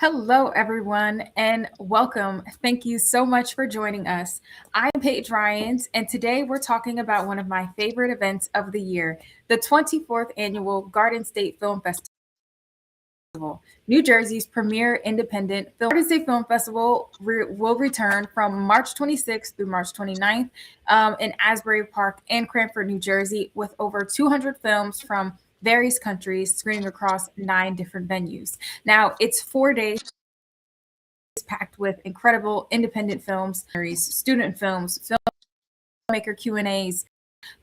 Hello, everyone, and welcome. Thank you so much for joining us. I'm Paige Ryans, and today we're talking about one of my favorite events of the year, the 24th annual Garden State Film Festival, New Jersey's premier independent film. Garden State Film Festival will return from March 26th through March 29th in Asbury Park and Cranford, New Jersey, with over 200 films from various countries screening across 9 different venues. Now, it's 4 days packed with incredible independent films, student films, filmmaker Q&As,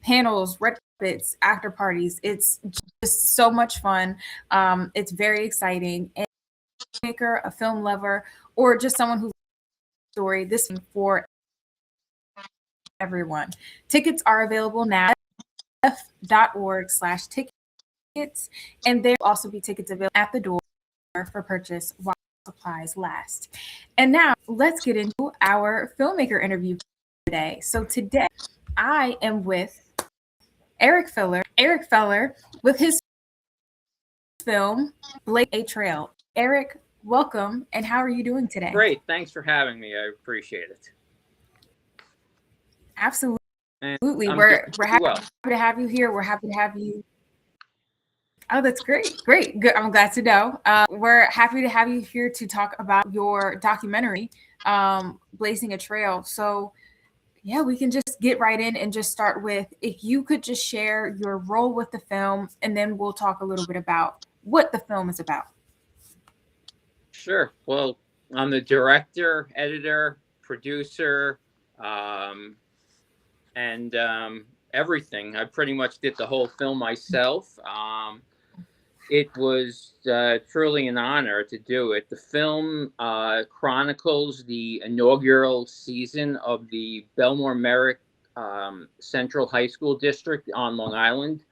panels, red carpets, after parties. It's just so much fun. It's very exciting. And maker, a film lover, or just someone who's story, this is for everyone. Tickets are available now at f.org/tickets, and there will also be tickets available at the door for purchase while supplies last. And now let's get into our filmmaker interview today. So today I am with Eric Feller. Eric Feller with his film Blaze a Trail. Eric, welcome, and how are you doing today? Great, thanks for having me. I appreciate it. Absolutely. We're happy to have you here. We're happy to have you. Oh, that's great. Great. Good. I'm glad to know. We're happy to have you here to talk about your documentary, Blazing a Trail. So, yeah, we can just get right in and just start with if you could just share your role with the film, and then we'll talk a little bit about what the film is about. Sure. Well, I'm the director, editor, producer, and everything. I pretty much did the whole film myself. It was truly an honor to do it. The film chronicles the inaugural season of the Belmore Merrick Central High School District on Long Island.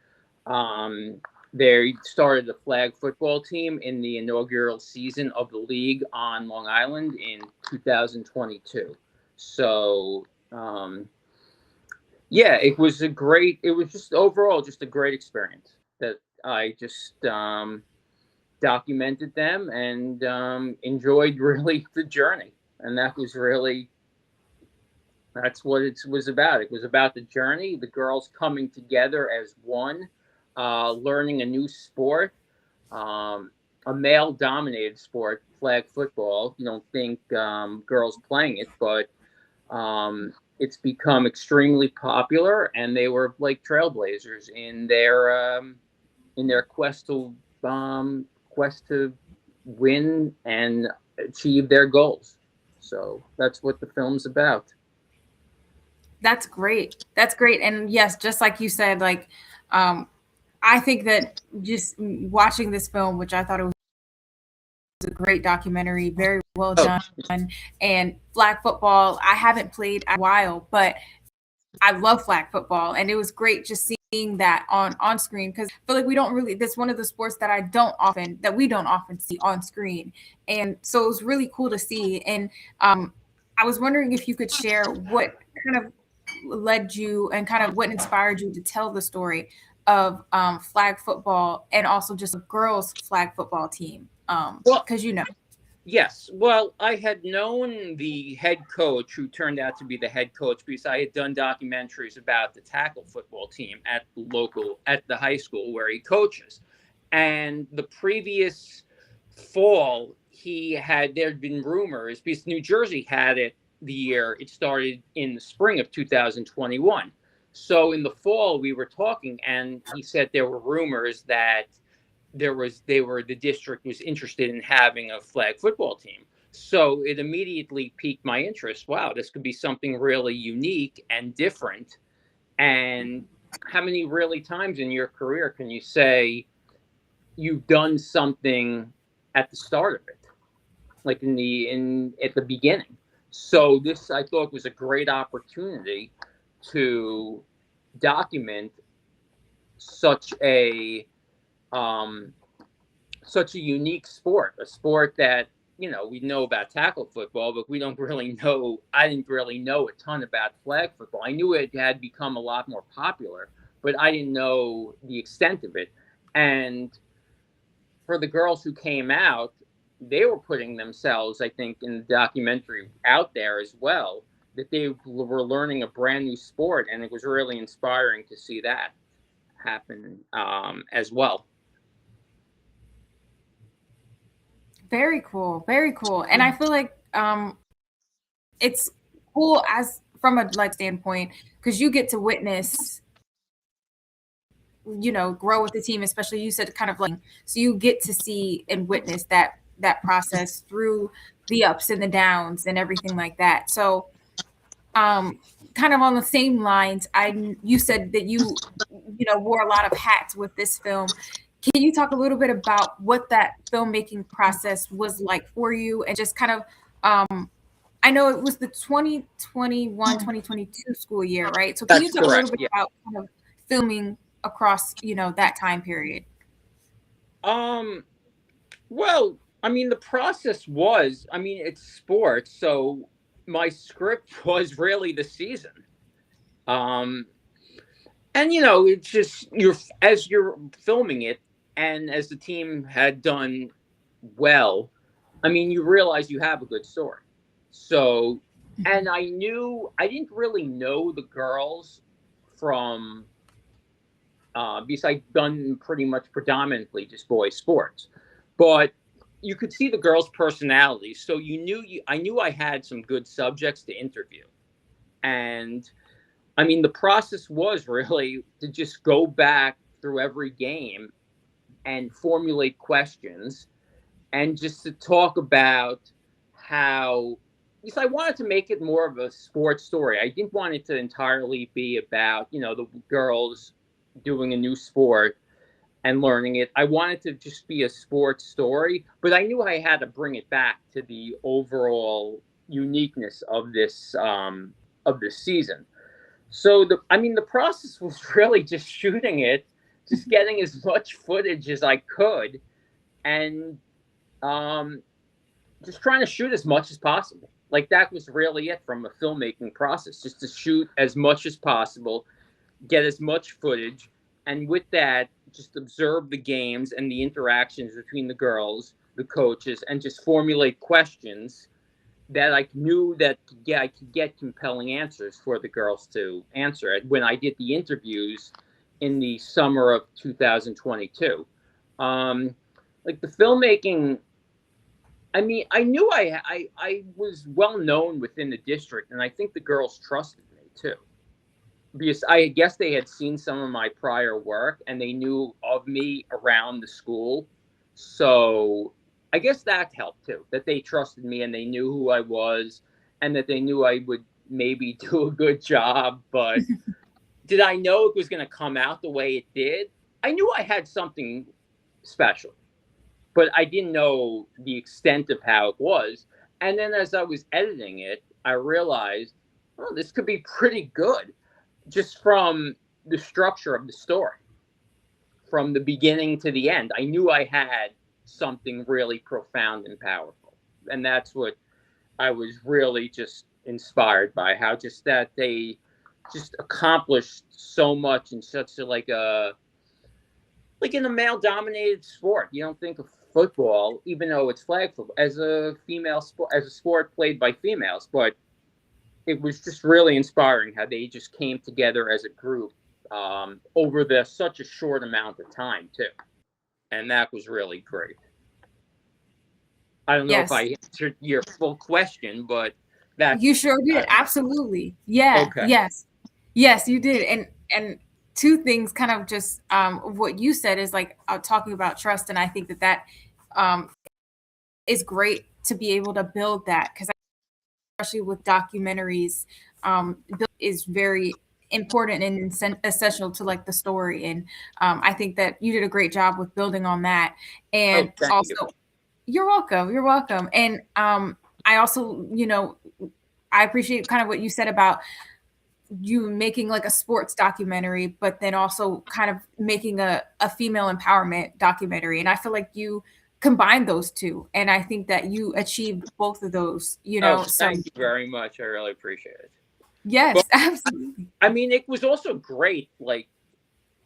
They started a flag football team in the inaugural season of the league on Long Island in 2022. So, yeah, it was just overall just a great experience that I just documented them and enjoyed really the journey. And that's what it was about. It was about the journey, the girls coming together as one, learning a new sport, a male-dominated sport, flag football. You don't think girls playing it, but it's become extremely popular, and they were like trailblazers in their quest to win and achieve their goals. So that's what the film's about. That's great. That's great. And yes, just like you said, like I think that just watching this film, which I thought it was a great documentary, very well done. And flag football, I haven't played in a while, but I love flag football, and it was great just seeing that on screen, because I feel like that's one of the sports that we don't often see on screen, and so it was really cool to see. And I was wondering if you could share what kind of led you and kind of what inspired you to tell the story of flag football and also just a girls flag football team, because Yes. Well, I had known the head coach, who turned out to be the head coach, because I had done documentaries about the tackle football team at the high school where he coaches. And the previous fall, there'd been rumors, because New Jersey had it it started in the spring of 2021. So in the fall, we were talking, and he said there were rumors that the district was interested in having a flag football team. So it immediately piqued my interest. Wow, this could be something really unique and different. And how many really times in your career can you say you've done something at the start of it, like at the beginning? So this, I thought, was a great opportunity to document such a unique sport, a sport that, we know about tackle football, but I didn't really know a ton about flag football. I knew it had become a lot more popular, but I didn't know the extent of it. And for the girls who came out, they were putting themselves, I think, in the documentary out there as well, that they were learning a brand new sport, and it was really inspiring to see that happen as well. Very cool. Very cool. And I feel like it's cool as from a like standpoint because you get to witness, grow with the team, especially you said kind of like so you get to see and witness that process through the ups and the downs and everything like that. So kind of on the same lines, you said that you wore a lot of hats with this film. Can you talk a little bit about what that filmmaking process was like for you and just kind of I know it was the 2021-2022 school year, right? So can you That's talk a little correct. bit Yeah. about kind of filming across, that time period? Well, I mean, the process was, I mean, it's sports, so my script was really the season. Um, and it's just as you're filming it, and as the team had done well, I mean, you realize you have a good story. So, and I didn't really know the girls from because I'd done pretty much predominantly just boys sports, but you could see the girls' personalities, so I knew I had some good subjects to interview, and I mean the process was really to just go back through every game and formulate questions and just to talk about how because I wanted to make it more of a sports story. I didn't want it to entirely be about, the girls doing a new sport and learning it. I wanted to just be a sports story, but I knew I had to bring it back to the overall uniqueness of this season. So the process was really just shooting it, just getting as much footage as I could, and um, just trying to shoot as much as possible. Like that was really it from a filmmaking process, just to shoot as much as possible, get as much footage, and with that, just observe the games and the interactions between the girls, the coaches, and just formulate questions that I knew that yeah, I could get compelling answers for the girls to answer it when I did the interviews in the summer of 2022. Um, like the filmmaking, I mean, I knew I was well known within the district, and I think the girls trusted me too, because I guess they had seen some of my prior work and they knew of me around the school. So I guess that helped too, that they trusted me and they knew who I was and that they knew I would maybe do a good job. But did I know it was going to come out the way it did? I knew I had something special, but I didn't know the extent of how it was. And then as I was editing it, I realized, oh, this could be pretty good just from the structure of the story, from the beginning to the end. I knew I had something really profound and powerful. And that's what I was really just inspired by, how just that they just accomplished so much in such a like in a male dominated sport. You don't think of football, even though it's flag football, as a female sport, as a sport played by females, but it was just really inspiring how they just came together as a group over such a short amount of time too, and that was really great. I don't know if Yes, I answered your full question, but that's you sure did. Absolutely. Yeah. okay. Yes. Yes, you did. And two things kind of just what you said is like talking about trust, and I think that um, is great to be able to build that because especially with documentaries, is very important and essential to like the story. And I think that you did a great job with building on that. Oh, And thank also, you. you're welcome. You're welcome. And I also, I appreciate kind of what you said about you making like a sports documentary, but then also kind of making a female empowerment documentary. And I feel like you combined those two. And I think that you achieved both of those, Oh, So thank you very much. I really appreciate it. yes, But absolutely. I mean, it was also great. Like,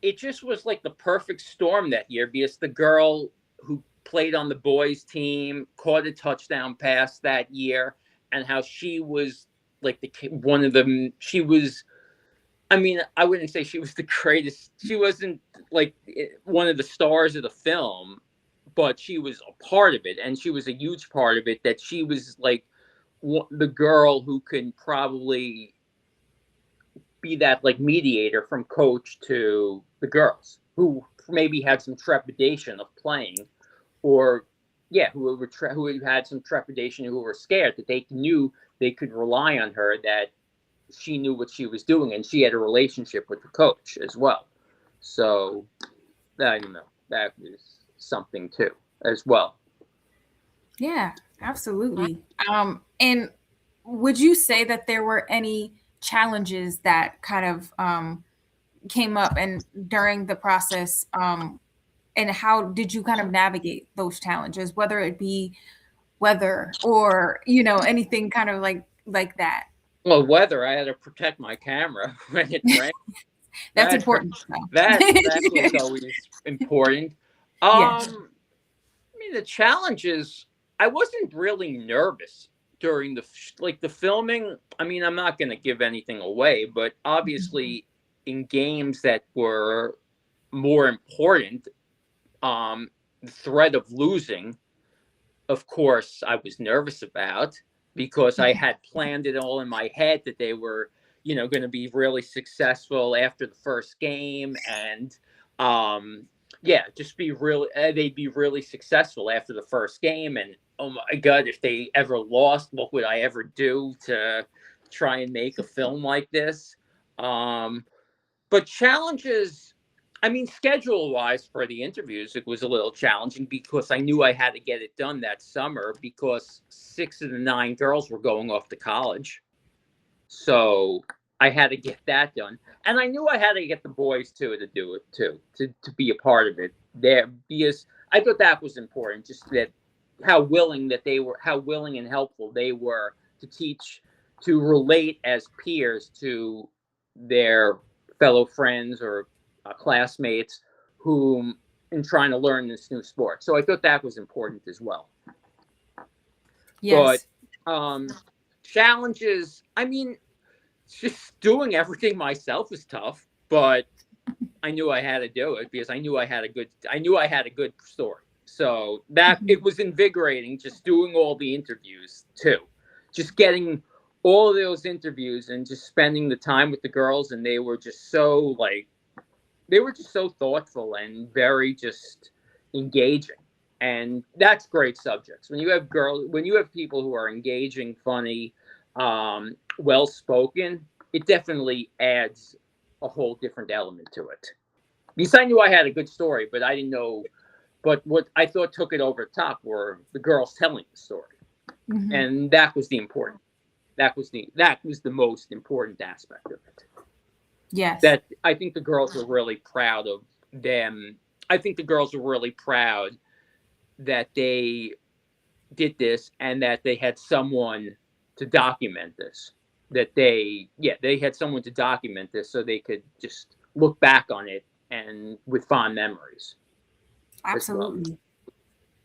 it just was like the perfect storm that year because the girl who played on the boys team, caught a touchdown pass that year, and how she was like one of them. She was, I mean, I wouldn't say she was the greatest. She wasn't like one of the stars of the film, but she was a part of it, and she was a huge part of it. That she was like the girl who can probably be that like mediator from coach to the girls who maybe had some trepidation of playing, or who had some trepidation, who were scared, that they knew they could rely on her, that she knew what she was doing, and she had a relationship with the coach as well. So I don't know, that was something too as well. Yeah, absolutely. And would you say that there were any challenges that kind of came up and during the process, and how did you kind of navigate those challenges, whether it be weather or anything kind of like that? Well, weather, I had to protect my camera when it rained. That's That important. So. that was always important. Yes. I mean, the challenges, I wasn't really nervous during the filming. I mean, I'm not going to give anything away, but obviously in games that were more important, the threat of losing, of course, I was nervous about, because I had planned it all in my head that they were, going to be really successful after the first game, and just be really, they'd be really successful after the first game. And oh my God, if they ever lost, what would I ever do to try and make a film like this? But challenges, I mean, schedule wise for the interviews, it was a little challenging because I knew I had to get it done that summer, because 6 of the 9 girls were going off to college. So I had to get that done. And I knew I had to get the boys too to do it too, to be a part of it there, because I thought that was important, just that how willing and helpful they were to teach, to relate as peers to their fellow friends or classmates whom in trying to learn this new sport. So I thought that was important as well. Yes. But challenges, I mean, just doing everything myself was tough, but I knew I had to do it because I knew I had a good story. So that it was invigorating just doing all the interviews too. Just getting all of those interviews and just spending the time with the girls, and they were just so thoughtful and very just engaging. And that's great subjects. When you have people who are engaging, funny, well spoken, it definitely adds a whole different element to it. Because I knew I had a good story, but I didn't know. But what I thought took it over the top were the girls telling the story, and that was the most important aspect of it. Yes. That I think the girls were really proud of them. I think the girls were really proud that they did this and that they had someone to document this. That they had someone to document this so they could just look back on it and with fond memories. Absolutely. Well.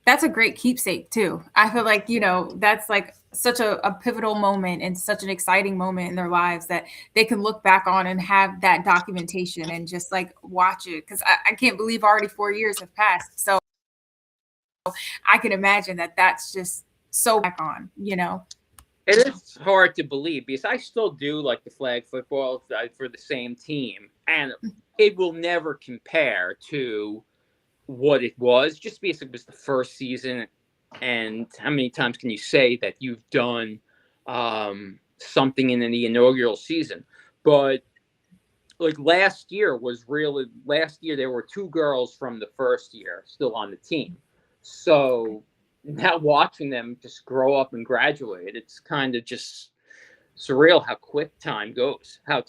That's a great keepsake too. I feel like, that's like such a pivotal moment and such an exciting moment in their lives that they can look back on and have that documentation and just like watch it. Cause I can't believe already 4 years have passed. So I can imagine that that's just so back on, It is hard to believe because I still do like the flag football for the same team, and it will never compare to what it was, just because it was the first season. And how many times can you say that you've done something in the inaugural season? But like last year there were 2 girls from the first year still on the team. So now watching them just grow up and graduate, it's kind of just surreal how quick time goes, how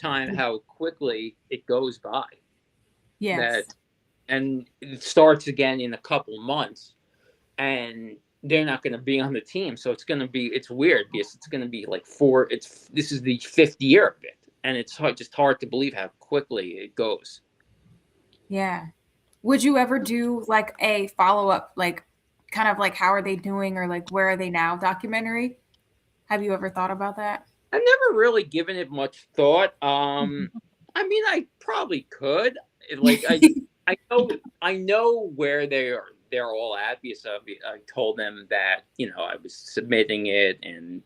quickly it goes by. Yes. And it starts again in a couple months, and they're not going to be on the team. So it's weird because it's going to be like this is the 5th year of it. And it's just hard to believe how quickly it goes. Yeah. Would you ever do like a follow-up, like kind of like how are they doing or like where are they now documentary. Have you ever thought about that? I've never really given it much thought. I mean, I probably could. Like, I know where they're all at because I told them that, you know, I was submitting it, and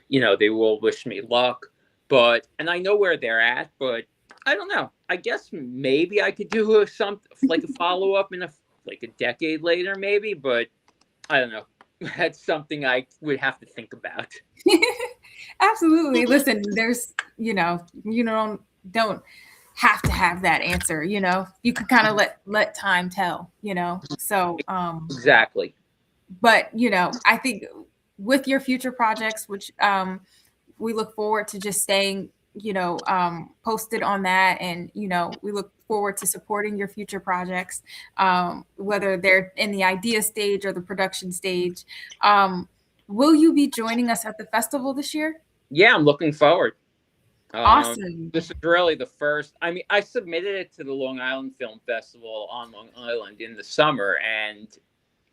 you know, they will wish me luck. And I know where they're at, but I don't know. I guess maybe I could do like a follow up in like a decade later, maybe. But I don't know. That's something I would have to think about. Absolutely. Listen, there's, don't have to have that answer, you can kind of let time tell, so Exactly. but I think with your future projects, which we look forward to just staying, posted on that, and we look forward to supporting your future projects, whether they're in the idea stage or the production stage. Will you be joining us at the festival this year? Yeah, I'm looking forward. Awesome. This is really the first. I mean, I submitted it to the Long Island Film Festival on Long Island in the summer, and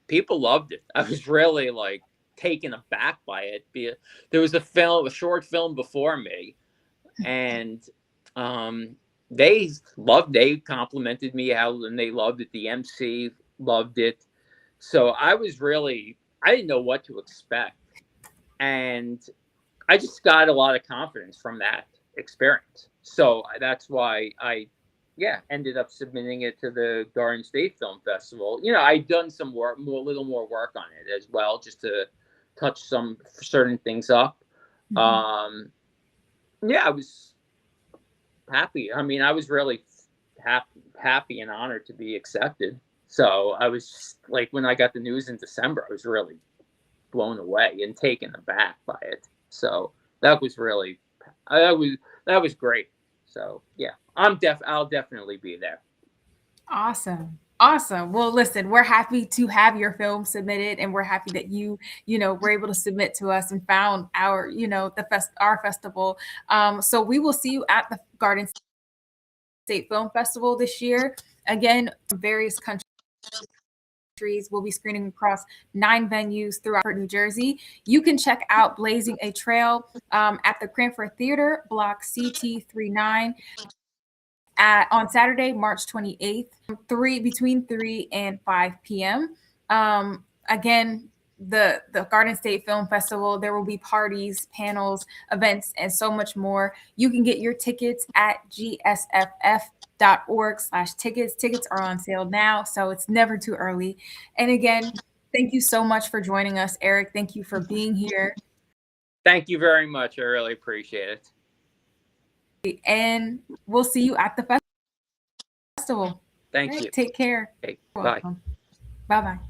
people loved it. I was really like taken aback by it. There was a short film before me, and they complimented me and they loved it. The MC loved it. So I didn't know what to expect. And I just got a lot of confidence from that experience. So that's why I ended up submitting it to the Garden State Film Festival. You know, I'd done some work, a little more work on it as well, just to touch some certain things up. I was happy. I mean, I was really happy and honored to be accepted. So I was like, when I got the news in December, I was really blown away and taken aback by it. So that was great. So yeah, I'll definitely be there. Awesome. Awesome. Well, listen, we're happy to have your film submitted, and we're happy that you were able to submit to us and found our, our festival. So we will see you at the Garden State Film Festival this year. Again, various countries. We'll be screening across 9 venues throughout New Jersey. You can check out Blazing a Trail at the Cranford Theater, Block CT39, on Saturday, March 28th, between 3 and 5 p.m. Again, the Garden State Film Festival, there will be parties, panels, events, and so much more. You can get your tickets at GSFF.org/tickets. Tickets are on sale now, so it's never too early. And again, thank you so much for joining us, Eric. Thank you for being here. Thank you very much. I really appreciate it. And we'll see you at the festival. Thank you. Take care. Okay, bye. Bye-bye.